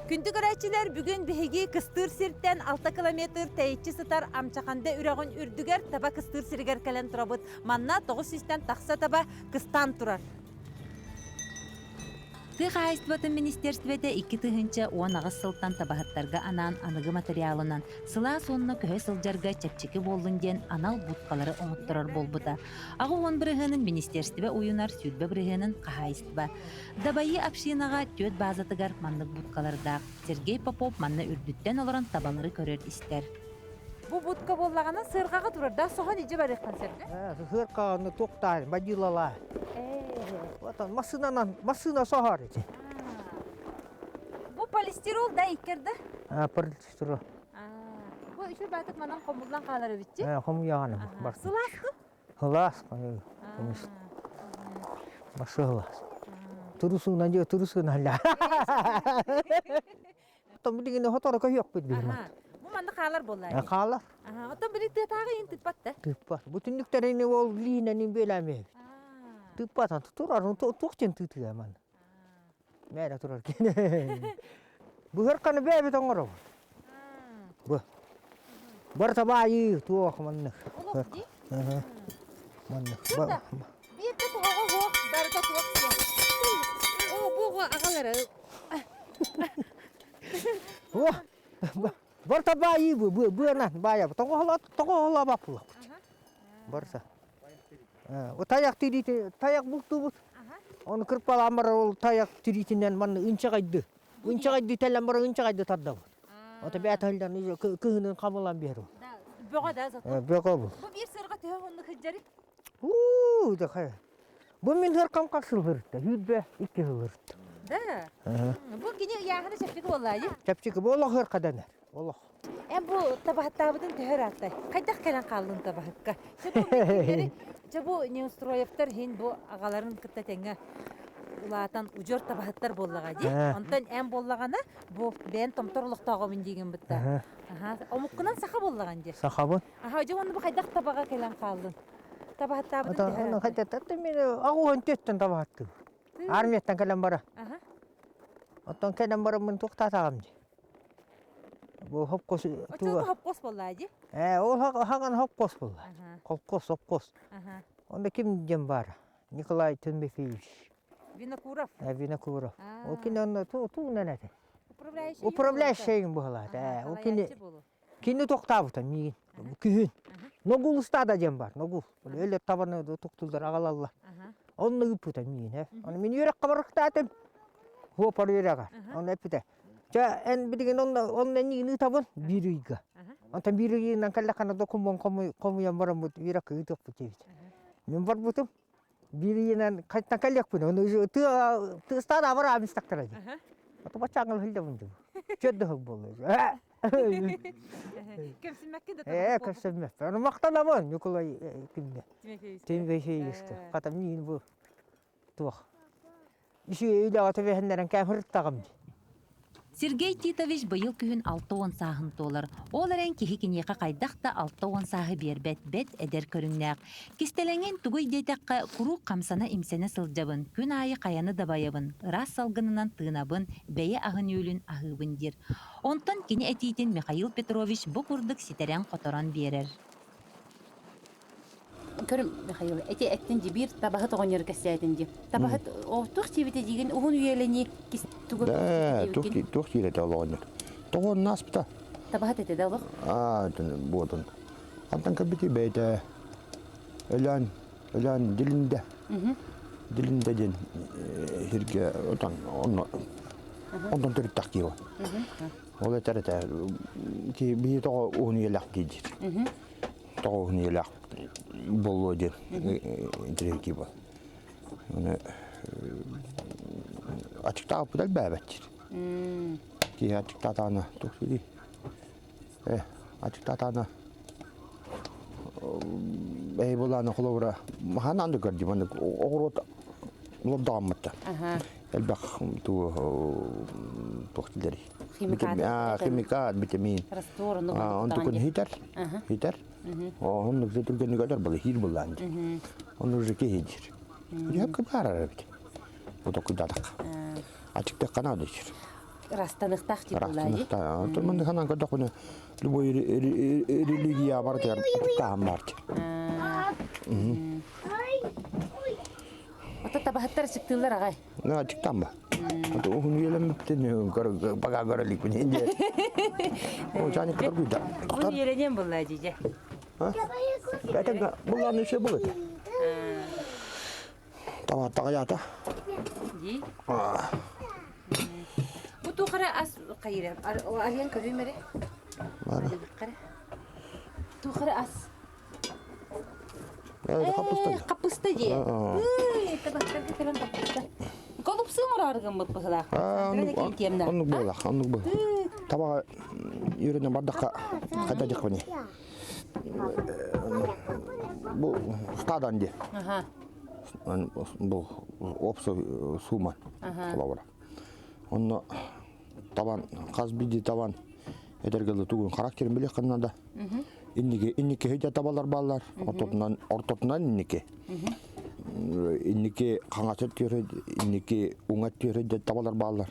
Күнтü görәчиләр бүгін беһиги кыстыр сирттен 6 километр тәйитчи сытар амчақанда үрәғын үрдүгер таба кыстыр сиргер кәлен турабыт. Манна 900-тен тақса таба кыстан турар. Тыға айыстыбатын министерстведе 2 тыгынча 10 сылтан табахаттарға анан аныгы материалынан сыла сонына көһө сылжарга чепчеки болдун ден анал буткалары оңуттурар болбута. Ағы он бірігінің министерстве уюнар сүрбе бірігінің қағайыстыба. Дабайы апшинага төт базатыгар маннык буткалардақ. Сергей Попов манна үрдүттен оларан табалары көрер истер. Бу будка боллагана сыргаға турар да соған иже бар екқан серде? Сырғаны тоқтайын, бадилала. Ватан машина сахар эти. Бу полистирол да икерде? Полистирол. Бу үшү батык манан комулдан калары битчи? Кому яғаны бар. Сыласты? Хылас, конечно. Башы хылас. Турусуна же турусуна ля. Там билгене хоторо көйөк бит бир мат. Бу манда калар боллар. Калар. Отон били тагы интип батты. Тыппа. Бүтүнлүктөрүнү ол линени белеме. Тыппа турарын токтен тытыга ман. Мэра турар кене. Бу херканы бебе тоңоро. Бу. Бар табайы туок манны. Олоқди? Манны. Бирде туога барда туок. Буга агалары. Бар табайы бу бая. Тоңола бапулак. Барса. Таяк тирите, таяк букту. Оны кырпал амара ол таяк тиритинен манны үнчө кайды. Үнчө кайды телен бара үнчө кайды тадда. Ота беталдан кыһынын камылан беру. Бога да зат. Бего бу. Бу бир сырга төһөннү хыжжари. Да кая. Бу мен хыркам касыл бирди. Хүдбе 2 бирди. Да. Бу кине яханы чепчеки боллайы. Чепчеки боло хыркадан. Олох. Бу табахаттабытын төһөр аттай. Кайдак келен калдын табахакка. Бу неустроевтер хин бу агаларын кытта теңге улаатан ужор табахаттар боллага ди. Онтан боллагана бу бен томторлуктагы мин деген битта. Омуккунан саха боллаган ди. Сахабы? Же оны бу кайдак табага келен калдын. Табахаттабытын төһөр. Аны кайтатты мен агуын төттөн табахатты. Армияттан келен бара. Оттон келен бара мен токтатагам ди. Бу хопкос туга. Хопкос боллай ди. Ол хаган хопкос болла. Хопкос. Онда ким дем бар? Николай Тимофеевич. Винокуров. Винокуров. Ол кино ту ненете. Управляющий. Управляющий болла. Ол кино токтабыта мигин. Күн. Ногулуста да дем бар. Ногул. Эле табаны токтулдар агалалла. Онны үпүтө мигин. Аны мен юрак кабарыктатым. Хопар юрага. Оны эпите. En bidigin on ni tabon biruiga. Anta birugi nang kala kana do komu yang baramut wira ke itu putih. Member butuh birugi nan kata kaliak pun on tu start abara abis tak teraja. Atau baca ngal hilda pun tu. Cedih boleh. Kemsimek kita. Kemsimek. Anu makta namun Nikolai kimnya. Timofey işte. Kata ni bu. Tuh. İşi ila atı vehenlerin kamher takam. Сергей Титович быйыл күһүн 6 саахын толар. Ол эрен кихикинеқа кайдакта 6 саахы бербет бет эдер көрүңнәк. Кистеленген тугуй дейтакка куру камсана имсене сылжабын, күн айы каяны дабайабын, рас салгынынан тыынабын, бәйе ахын үйлүн ахыбын дир. Онтон кини этиитин Михаил Петрович бу курдук ситерен которон берер. Көрüm Михаил, эти эттен жибир табахат оңнер кәсәтен ди. Табахат охтук чебите диген угун үелени кис тугу. Да, тук тире да лонер. Тогон наспта. Табахат эте да лох. Бодон. Антан кабити бейте. Элан дилинде. Дилинде ден хирге отан ондан төр такио. Ол этерете ки би то угун елак дидир. Тогон елак болу ден интервьюки бар. Оны açıkta apıdal bäbettir. Ki açıkta tana toksidi. Açıkta tana bulana kolora hanan da gördü bana orada lodamatta. Elbak tu toktileri. Kimikal, vitamin. Onu kun hitar. Onu zeturgen kadar balı hir bulandı. Onu zeki hidir. Ya kadar arabi. Bu da kudadak. Açıkta kanal düşür. растаныктак деп булады. Мен ханан кадак буны любой религия бар дер там бар. Ата табахаттар чыктылар агай. На тиктам ба. Аты он елем биттен бага горалик буны инде. О жаны кадак буйда. Бу еленен булады же. Бәтәгә буларны ше булды. Тава тагаята. Ди. Бу тухара ас кайра. Арьян кабимере. Кара. Тухара ас. Капуста же. Табахтар кетелен капуста. Колупсы мураргын бу пыхла. Онук була, онук бу. Таба юренен бардакка кайда дик буны. Бу стадан ди. Ага. Бу опсо суман. Табара. Онно табан каз биди табан эдергеле тугун характерин биле канада. Иннике хеҗә табалар баллар. Ортотунан иннике. Иннике каңасет тире, иннике уңат тире дә табалар баллар.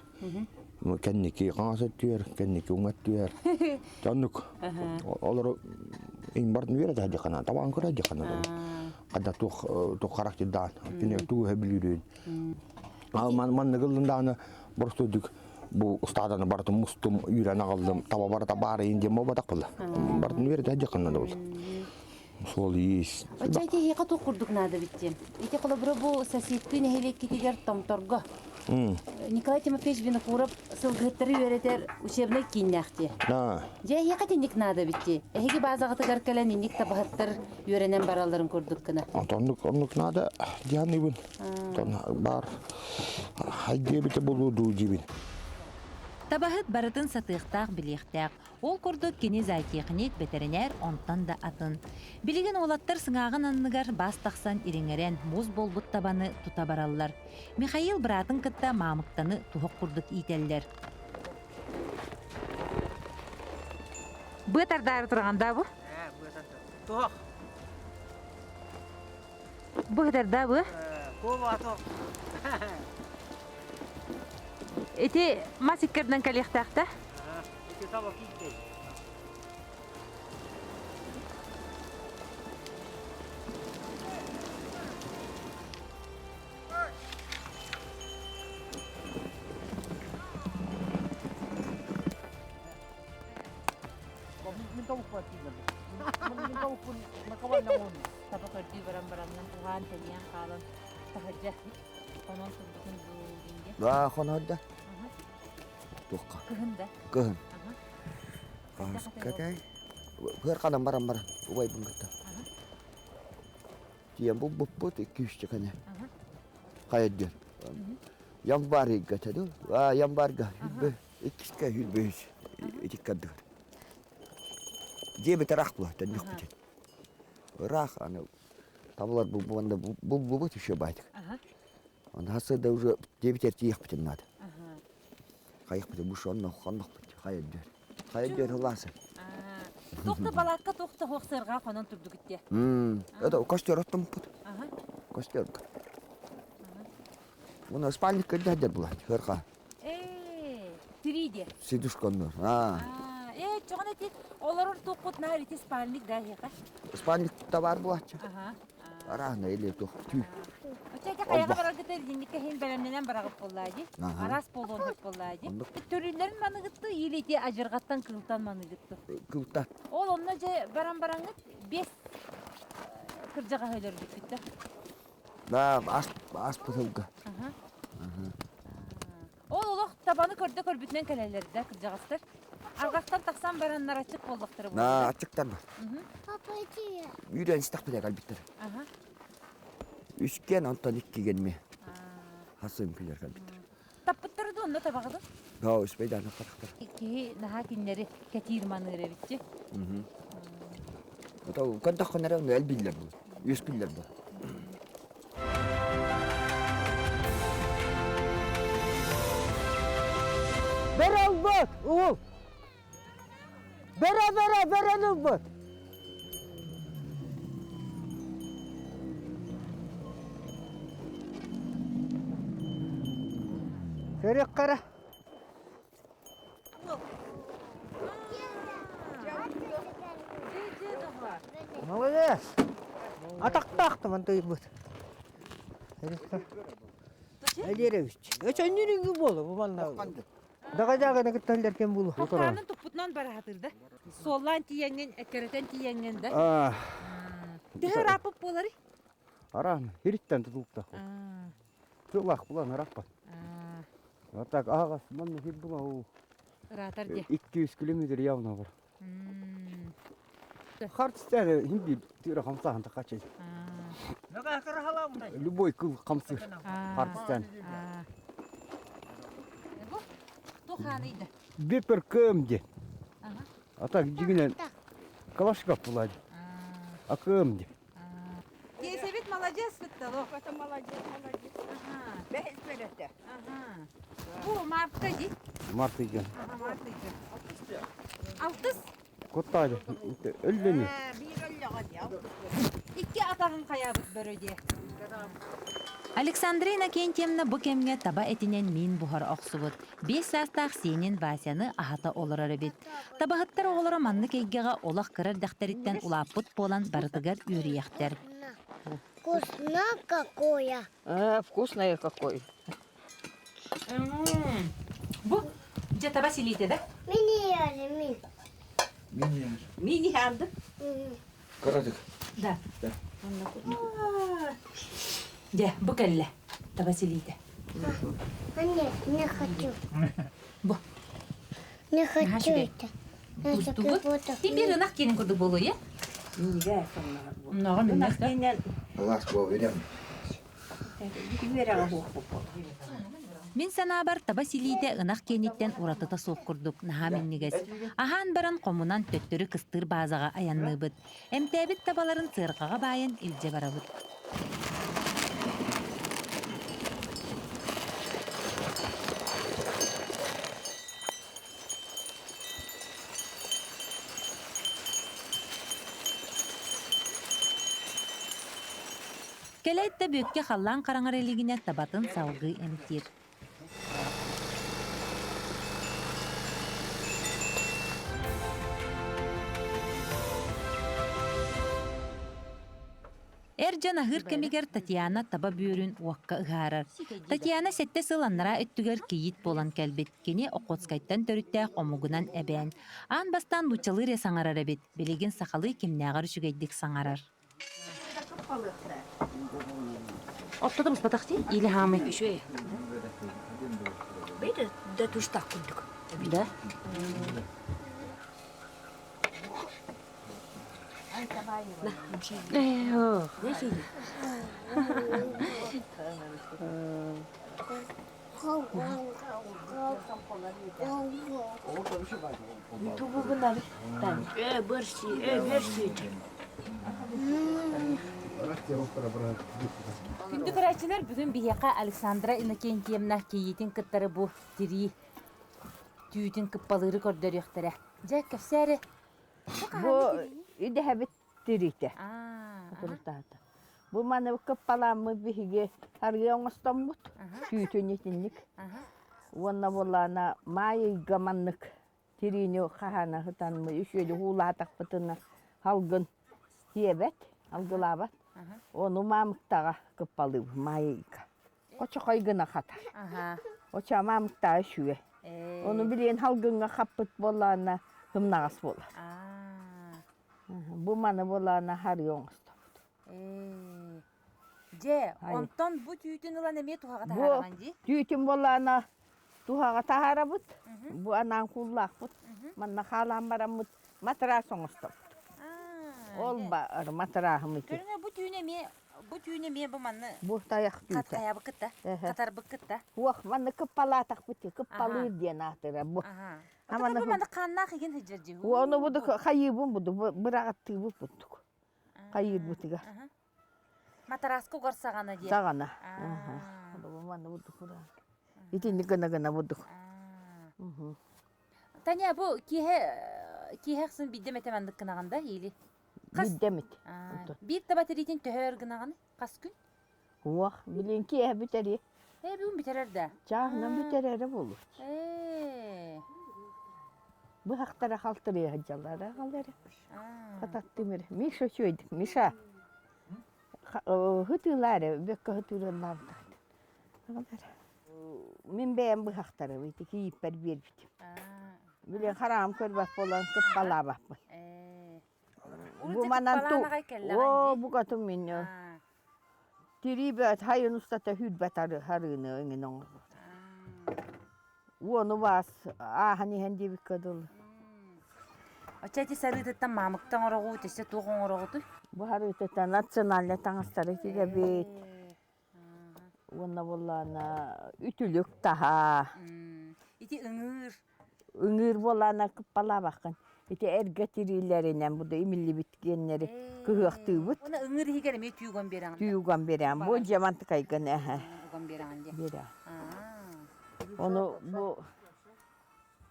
Кеннике каңасет тире, кеннике уңат тире. Жаннык. Алар ин бардын бере дә кана, табан кыра дә кана. Када тух характердан, кине тугы билүрүн. Ман нигылында аны борстудук. Бу устаданы барды мустум үйрәнә калдым. Таба барда бары инде мо батак булды. Бардын бере дә кана да булды. Сол ис. Очайки хека то курдук нада битти. Ите кала бро бу соседки нехелек китигер томторго. Николай Тимофеевич бина курап сылгыттары өретер учебный киннахти. Да. Же хека тиник нада битти. Эһиги базагыты гаркалан инник табахаттар өренен бараларын курдук кына. Онук нада дияны бун. Бар. Хайде бите болуду дибин. Табахыт барытын сатыктак билектак. Ол курдук кини зоотехник, ветеринар онтан да атын. Билеген олаттар сыңагын анныгар бас таксан ириңерен муз болбут табаны тута бараллар. Михаил братын кытта мамыктаны тухок курдук ителлер. Бытардары турганда бу? Тух. Бытарда бу? Кова тух. Эти масикерден калехтакта? Эти табак итте. Табакырды барам-барамнан туган тәлиян калын. Тахаджа. Конон турдукун булдинге. Ва хонодда. Тухка. Кыһында. Кыһын. Катай. Гөр кадам барам. Убай бунгата. Тием бу 2-3 чакане. Кайдер. Янбар игатаду. Янбарга. Хүлбе. Икиска хүлбе. Итиккадыр. Дебе тарах була, тәнник бит. Рах аны таблар бу еще байтик. Он хасыда уже дебитер тиях бит надо. Кайык бит бу шонно хоннок бит. Кайдер ласы. Тохта балакка тохта хохсырга конон турдук итте. Это костер оттым бит. Костер. Буна спальник кайдер була, хырка. Тириде. Сидушконнор. Чоғын әтек, олар тоққыт нәр ете спальник дәйеға. Спальник табар бұлатшы. Арағына еле тоқ түй. Өтеке қаяға барар кетер, ендікке хен бәлемненен барағып боллайды. Арас болуын хөп боллайды. Төрілерін маны күтті, елете ажырғаттан кылтан маны күтті. Кылта. Ол онына же баран-баран күт, 5 кыржаға өйлер күтті. Да, ас бұтылға. Ол олық табаны көрбітінен кәлелерді кыржағастыр. Арғақтан тақсан бараннар ачық болдықтыры болды. Ачықтар бар. Үйрен істақ біле қалбеттер. Үшкен антон иккеген ме. Хасым күлер қалбеттер. Таппыттырды онда табағыды? Да, үспейді аны қарақтар. Ке наға кенлері кәтир маны өребітші. Қандақ қонары оны әл білдер бұл. Үс білдер бұл. Бер албат, уыл. Бер албат. Серек қара. Молодец. Атақтақты мантайыр бұд. Әлеревич. Өчен нерегі болу бұл манна. Daga jagana gittallerken bulu. Хокканын туппутнан бара хатырда. Соллан тиеңген, эккеретен тиеңген да. Төхөр апып болары. Аран, хириттен tutulta. Tulak bulan arappa. Так ағас, манны хит була ол. Ратар де. 200 километр явно бар. Хартстәне хинди тира хамсахан тақачы. Daga kır halamda. Любой кыл хамсы. Хартстән. Бу туханыйды. Бепер көмде. Атак жигинен калашкап булады. А көмде. Есебет молодец фыттало. Это молодец. Бу мартка ди. Март иген. Мартыйды. Алтыс. Коттайды. Өллени. Икки атағын қаябыт бөрөде. Александрина Кентьевна бу кемге таба этинен мин бухар оксубут. 5 састақ сенин Васяны ахата олорары бит. Табахыттар оғылары манны кейгеға олақ кырар дәхтериттен улаппут болан барытыгар үрияқтер. Вкусно какое. Вкусное какой. Бу же таба силите да? Мини ханды. Карадык. Да. Же бу келле таба силите. Нет, не хочу. Бу. Не хочу Наша это. Это Тустубут. как-то Тибир ынак кенин курдук болу, я? Миге соннар бу. Нога миннес да? Менен Алас бол берем. берега хукуп. Мин санабар таба силите ынак кениттен уратыта суок курдук наха миннигес. Ахан баран комунан төттөрү кыстыр базага аянныбыт. Эмтебит табаларын цыркага байын илже барабыт. Келетте бөкке халлан караңар элигине табатын салгы эмтир. Эржан ахыр кемигер Татьяна таба бүйөрүн уакка ыгаарар. Татьяна сетте сыланнара өттүгер кийит болан келбит. Кени окотскайттан төрүттәк омугунан эбен. Ан бастан лучалыр саңарар эбит. Белеген сакалы кемнягар үчүгейдик саңарар. Оттудымыз батақти? Или хамы? Шөй. Бейді да туштақ күндік. Да. Тубу бұнары. Берші. Күндү көрәчелер бүгүн бияка Александра Иннокентьевна кейитин кыттары бу тири түйүтүн кыппалыры көрдөрүктөрө. Жа кэфсәре. Бу иде хәбит тирите. Бу маны кыппаламы биһиге харгы оңостоммут. Түйүтүн етинник. Уонна болана май гаманнык тирине хахана хытанмы үшөдү хулатак бытына халгын тиебет, алгылабат. Onu mamıktağa kıppalı mayıka. O çok aygına katar. O çok mamıktağa şüye. Onu bileyen halgına kapıt bolana hımnağız bolar. Bu manı bolana har yoğunuzdu. Je, ondan bu tüyütün ulan emeye tuhağa Bu taharagan ji? tüytün bolana tuhağa tahara bud. Bu anan kullak bud. Manna halam baramut matara soğuzdu. Ol bar matarahımı ki. Görüne bu tüyün emeye bu manı Bu dayak kat tüyte. kaya bıkıtta, katar bıkıtta. Wah, mana kepalatak putih, kepalir dia nak terabu. Ama bu manı kanna kıyın hıcır ji. Onu budu kayibun budu berat tibu putuk. Kayir butiga. Matarasko gorsagana diye. Sagana. Bu mana budu kura. Itu ni gana budu. Tanya bu kiheksin bir demet hemen dıkkınağında iyili. Bidemit. Bir tabateritin töhör gınağını kas gün? Wah, bilin ki ya biteri. Bir gün biterer de. Cahna biteri bulu. Bu haktara haltırıya haccalara kalları. Katattımır. Mişa söyledik. Mişa. Hıtıları, bekka hıtılarlar. Min beğen bu haktara. Viti ki yipper bir bitim. Bilen haram körbak bolan kıppala bakma. Bu manan tu. Bu katım min. Diri bet hayın ustata hüdbet harını öngün onu. Onu vas. Hani hendi bir kadıl. Açati sarıtıttan mamıktan orağu, işte tuğun orağu. Bu harita nasyonalne tanıştırı ki bit. Ona bolana ütülük daha. İti ıngır. Üngür bolana kıppala bakın. İti ergetirilerinen bu da imilli bitkenleri kıhıqtığı bit. Ona ıngır higerim et yugan beran. Tüyügan beren. Bu jamantı kaygın. Yugan beran diye. Bera. Onu bu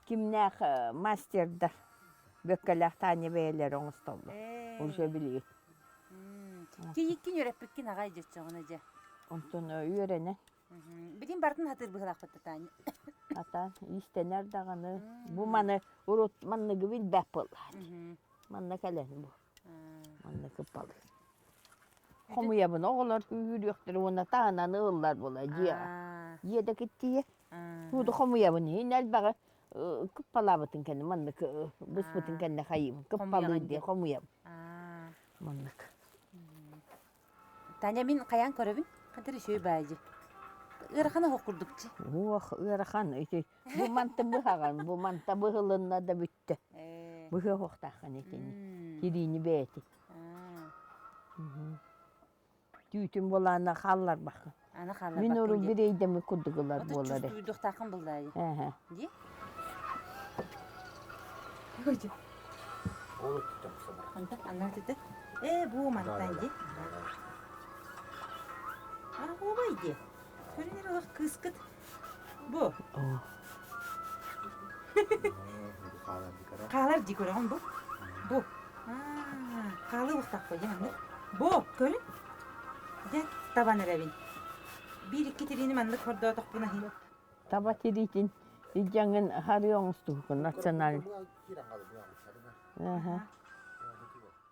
kimnek masterda bökkelek tane beyler onu stoldu. Olsa biliyor. Ki yikkin yöreppekin ağay jetçağına je. Ondan öğrenen. Bilin bardın hatır bıhılak bıttı tane. Atan istener dağını. Bu manı urut manı gibi bepul. Manı kalen bu. Manı kıpalı. Komu yapın oğullar yürüyüktür ona tağınan ığıllar bulacak. Yede gitti ya. Bu da komu yapın. İnel bağı kıpala batın kendi manı bıs batın kendi hayım. Kıpalı diye komu yapın. Manı. Tanya min kayan korabin. Kadir şöyle baycı. Irakana hokurdukçu. Oh, ırakan. Bu mantı bıhagan. Bu mantı bıhılığında da bitti. Bıhı hoktakan etini. Tirini beyti. Tüytün bolana kallar bakın. Ana kallar Min bakın oru diye. bireyde mi kudugular O da bolları. çüz duyduk takım buldaydı. Diye. Hocam. Anlar dedi. Bu mantan diye. Bu baydı. Körünler olarak kıskıt. Bu. Kağlar diye koyalım bu. Bu. Kağlı ufak koyacağım. Bu. Körün. Gel taban evin. Bir iki tirini mandık korda otak buna hin. Taba tiritin. İcangın harıyorsunuz tuhukun nasyonal.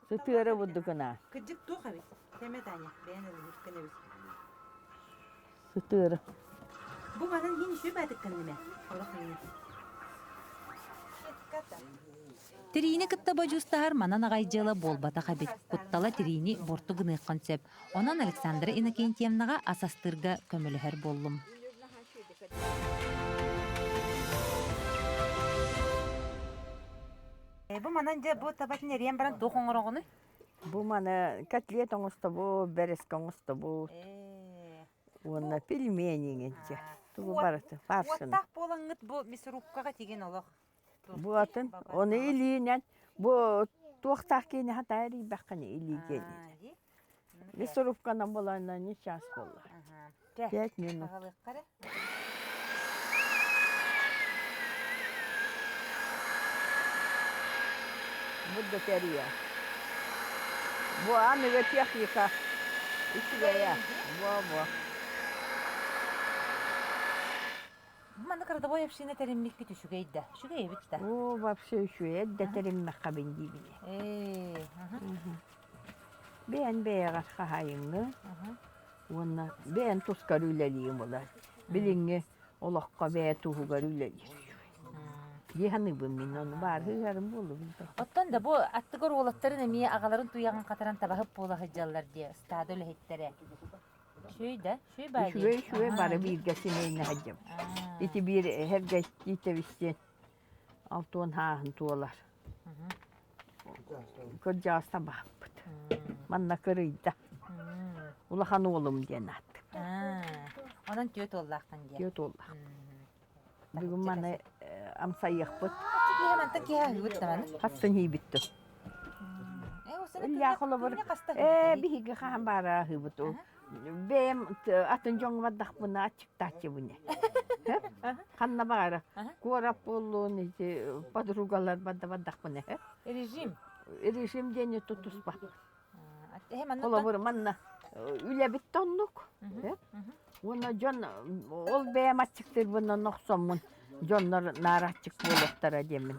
Sıtığırı buldukuna. Kıcık tuğ abi. Temet anya. Beğenelim. Üstüne biz. Sıtığırı. Bu bana hin şu batık kendime. Orak yine. Тирини кытта бажустахар манан агайжыла болбата хабит. Куттала тирини борту гыныйккан сөп. Онан Александра Иннокентьевнага асастырга көмөлөһөр боллум. Bu mananca bu tabatın eriyen baran tuğ oğrağını. Bu mana katliet oңusta bu, beresk oңusta bu. Ona pilmeningence. Tuğu baratı, farsın. Ottaq bolangıt bu misrupkaga tegen olaq. Bu atın, onu iliyinen, bu tuğtaq keni hata eri bakını iliygen. Bir sorupkana bolana ne şans bollar. 5 minut. Bu da teriya. Bu anı ve tehnika. İçiye. Bu. Manda karada boyap şine terimlik bitti şu geyde. Şu geyde bitti. O вообще şu edde terim makabin dibine. Ben beyağa kahayımlı. Ona ben toskarüleliyim olar. Bilinge olakka be tuhugarüleliyim. Dihanı bu min onu var hıgarım bolu. Ottan da bu attıgar oğlatların emiye ağaların tuyağın kataran tabahıp bola hıcallar diye. Stada öyle hittere. Şöyle baydı. Şöyle bari bir gasineyine hacım. İti bir her geç gite visten. Altın hahın tuğalar. Koca sabah. Manna kırıydı. Ulahan oğlum diye attı. Ondan tüyöt ollaktan diye. Tüyöt ollak. Bugün bana amsayık bıt. Çünkü hemen tak ya hüvüt de bana. Hassın iyi bitti. İlla kolabor. Bir higi kahan bara hıbıt o. Benim atın jongu vadak buna açık taçı bu ne. Kanna bara. Kuarap olun işte padrugalar vadak bu ne. Rejim. Rejim deni tutus bak. Hemen Kolabor manna. Üle bitti onluk. Ona can ol benim açıktır buna noksanmun. Jonlar naratçık buluktara demin.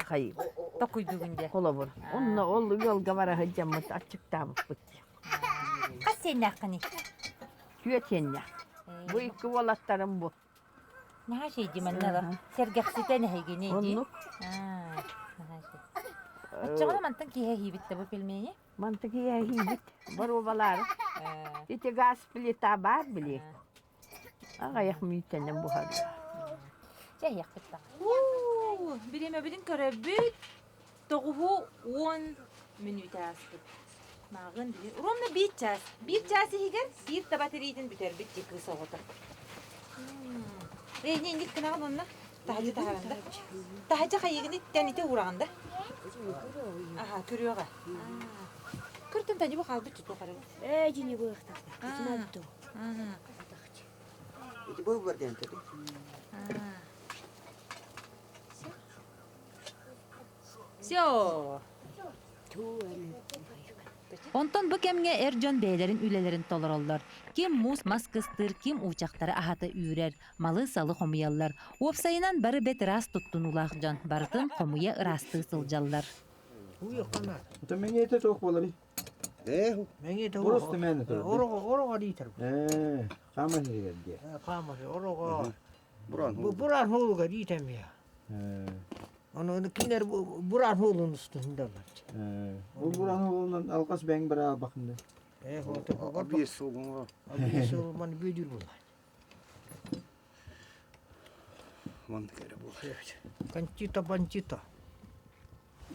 Hayır. Tokuyduğunda. Olabur. Onunla ol yolga var hacamı açık tabuk bitti. Kaç senin hakkını? Tüyetenle. Bu iki volatlarım bu. Ne her şey diyeyim anne adam. Sergaksite ne hegi neydi? Onluk. Açığa mantan ki hehi bitti bu filmeyi. Mantık ya hibit. Var ovalar. Dite gaz bile tabar bile. Ağayak müytenem bu hadi. Şey yakıtta. Birime bilin köre büt. Toğuhu 10 minüte astık. Mağın bilir. Urumda bir ças. Bir çası higen bir tabateriyden biter bitti kısa otur. Reyni indik kınağı onunla. Tahacı taharanda. Tahacı kayıgını tenite uğrağında. Aha körüyor. Kırtın tani bu kaldı tut bakarım. Cini bu yakta. İçine tuttu. Bu var diyen tabii. Sio. Onton bu kemge Ercan beylerin ülelerin tolarollar. Kim mus maskıstır, kim uçakları ahata ürer, malı salı homuyallar. Opsayınan barı bet rast tuttun ulaqcan, barıtın homuya rastı sıljallar. Uyu kana. Uta men yete tok bolari. Menge de Burası da meni tur. Oroga diter. Kama hiriger diye. Kamasi oroga. Buran. Bu buran holuga ditem ya. Onu kiner buran holun üstündeler. Bu buran oğlundan alkas ben bera bakın da. O Abi yesolun var. abi solman büdür bu. Man kere bu. Kancita pancita.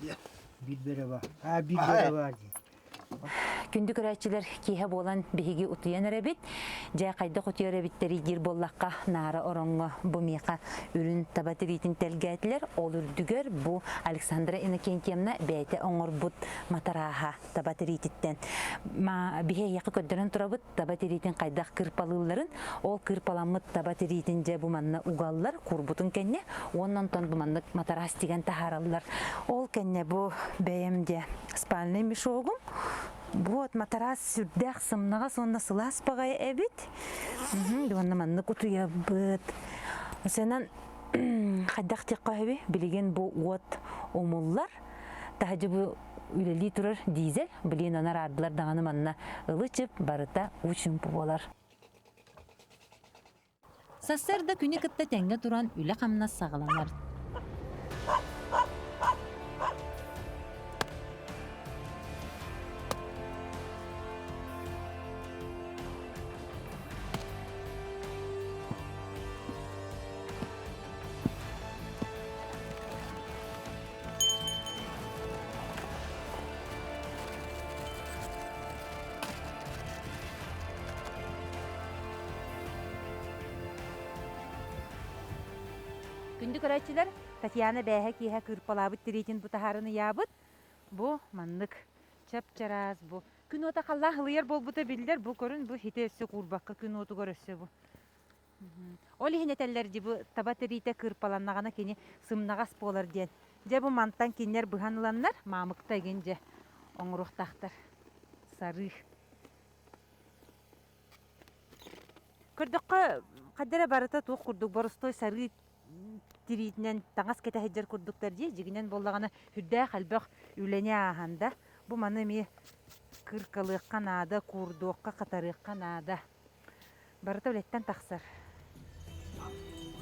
Ya. Bilbere var. Ha bilbere var. Күндү көрәчилер киһе болан биһиги утуян эребит, жа кайда утуяр эбиттери гир боллакка нара оронго бумика үрүн табатыритин телгәтлер, ол үрдүгөр бу Александра Иннокентьевна бәйте оңорбут матараха табатырититтен. Ма биһе якы көддөрөн турабыт табатыритин кайдак кырпалыларын, ол кырпаламыт табатыритин же бу манна угаллар курбутун кенне, оннан тон бу манна матарас деген тахараллар. Ол кенне бу бәйемде спальный мешогум. Вот матарас сүрдәк сымнаға сонна сылас бағай әбет. Дуанна манны кутуя быт. Сенен қайдақ тек қойбе білеген бұл от омуллар. Тахажы бұл үлелі тұрыр дизель. Білген анар ардылар дағаны манна ылычып барыта учын болар. Сассарда күні кітті тәңге тұран үлі қамна сағыланар. Күндү көрәчилер Татьяна бәһә киһә кырпалабыт тиритин бу тахарыны ябыт. Бу маннык чапчарас бу. Күн ота халла хылыяр болбута билдер. Бу көрүн бу хитеси курбакка күн оту көрөсө бу. Оли хинетеллер ди бу табатырите кырпаланнагана кини сымнагас болар ден. Же бу мантан кинер быханыланнар мамыкта генже оңруктактар. Сары. Көрдөккө кадера барыта тук курдук боростой сары тиритинен таңас кете хеджер курдуктар ди жигинен боллагана хүддә халбак үлене аханда бу маны ми кыркалык канада курдукка катарык канада барыта үлеттен таксар.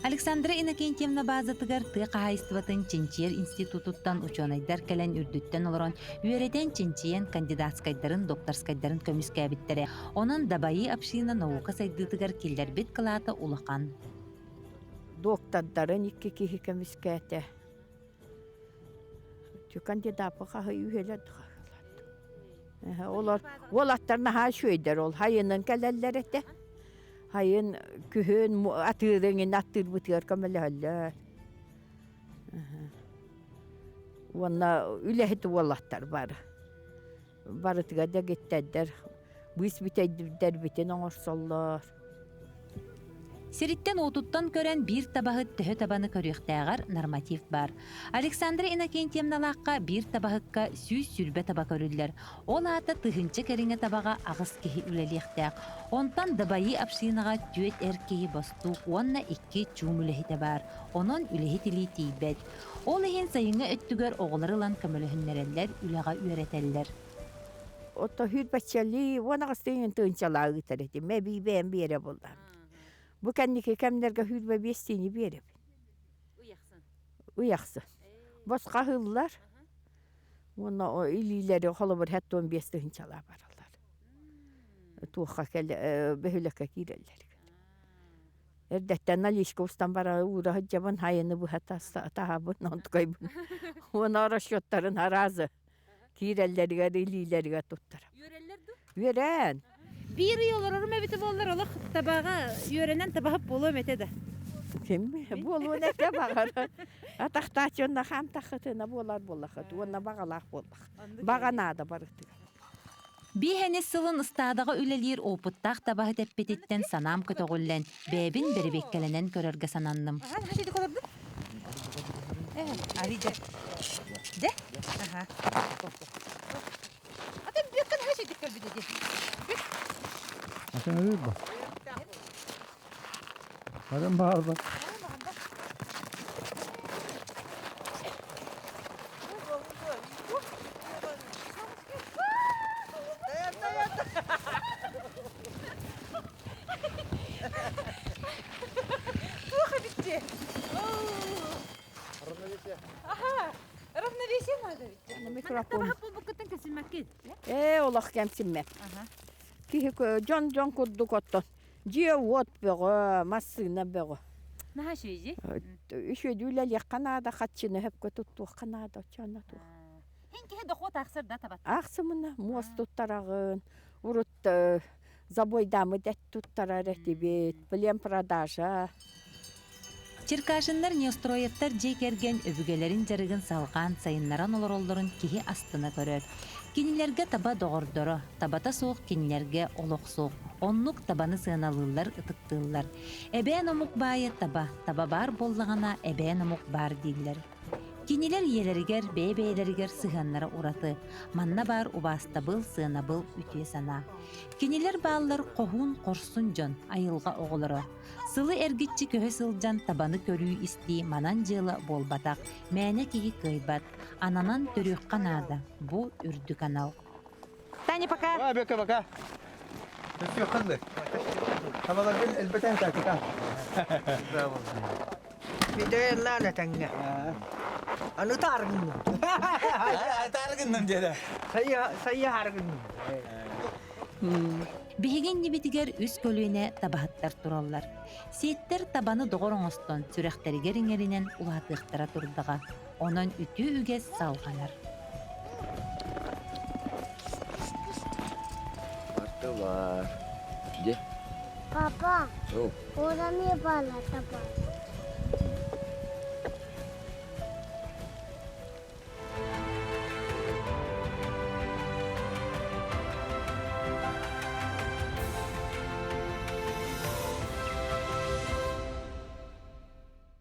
Александра Иннокентьевна базатыгар тыга хайстватын Чинчиер институтуттан ученыйдар келен үрдүттен олорон үйеретен Чинчиен кандидатскайдарын, докторскайдарын көмүскәбиттере. Онан дабайы община наука сайдытыгар киллер бит кылата улахан. Доктардарын икки кихи кемискәте. Ту кандидат баха үйелер. Олар олаттарына ха шөйдер ол хайынын келеллер ете. Hayın kühün atırın attır bitiyor kamelhaller. Valla ülehet vallatlar var. Barıtıga da gittiler. Bu isbiteydiler biten ağırsallar. Сериттен отуттан көрен бир табахыт төһө табаны көрүөхтээҕэр норматив бар. Александра Иннокентьевналаакка бир табахыкка сүүс сүрбе таба көрүллер. Ол аата тыһынчы кэриҥэ табаға агыс киһи үлэлиэхтээх. Онтан дабайы апсыынага түөт эркеһи бостук, уонна икки чуум үлэһите бар. Онон үлэһи тилии тиийбэт. Ол иһин сайыҥа өттүгөр оҕолорылан көмөлөһүннэрэллэр үлэҕа үөрэтэллэр. Ото hürbetçeli, ona kastığın tığınçalağı gitareti. Mebi ben bir yere buldum. Bu kendiki kemlerge hürbe bestiğini bir yere. Uyaksın. Başka hıllar. Ona o ilileri halıbır hatta 15 tığınçalağı varırlar. Tuğha kelle behüleke girerler. Erdetten alışka ustan bara uğra hıccaban hayını bu hatta tahabın ontkayın. Ona araşyotların harazı. Kirellerge, ililerge tuttarım. Yöreller du. Veren. Bir yollar orum ebiti bollar ola tabağa yörenen tabahıp bolu metede. Kim? Bolu ne de bağır. Ataktaçyonda ham takıtına bolar bolakıt. Ona bağalak bolak. Bağana da barıktı. Бихэни сылын ыстаадаға үлелиир опуттаах табаһы тэппититтен санаам көтөҕүллэн, бэбин берибеккеленен көрөргэ сананным. Hadi kolordu. Evet, arayacak. De? Aha. Adam büyükten her şey dikkat edecek. Sen öyle bak. Adam bağır bak. Rafna vesen hadi. Mikrofon. Tabahıp bol bakıttan kesilmek git. Olak kemsinme. Ki John kurduk otton. Ciye ot beğe, masına beğe. Ne şeyci?Üşe düyle Kanada kaçını hep tuttu Kanada çana tu. Henki hede xot aksır da tabat. Aksımına mos tuttarağın. Urut zaboydamı det tuttarar etibet. Bilem продажа. Черкашыннар неостроевтар жекерген өбүгелерин жарыгын салган сайыннаран олороллорун киһи астына көрөр. Кинилерге таба доғордоро, табата соох кинилерге олох соох. Оннук табаны сыаналыылар ытыктыыллар. Эбээн омук баайы таба бар боллагана эбээн омук бар дииллер. Кинилер иелеригер, бэйбэйлеригер сыһаннара ураты. Манна бар убаастабыл, сыанабыл үтүе сана. Кинилер бааллар қоһуун корсун жон, айылга оголоро. Сылы эргитчи көһө сылжан табаны көрүү истии манан жылы болбатак. Мэне киги кыйбат. Ананан төрүөх канаада. Бу үрдү канал. Таня, пока. Пока. Все, خلص. خلاص البتاع بتاعتك. Videoya lala tanga. Anu targın. Targınım dedi. Sayı hargın. Биһиген нибитигер үс көлүөнэ табаһыттар тураллар. Сиеттер табаны доғороңостон сүрэхтеригер иңеринен улаатыахтара турдага. Онон үтүү үгес салганар. Артылар. Де. Папа, Оу. orada niye bağlar tabağı?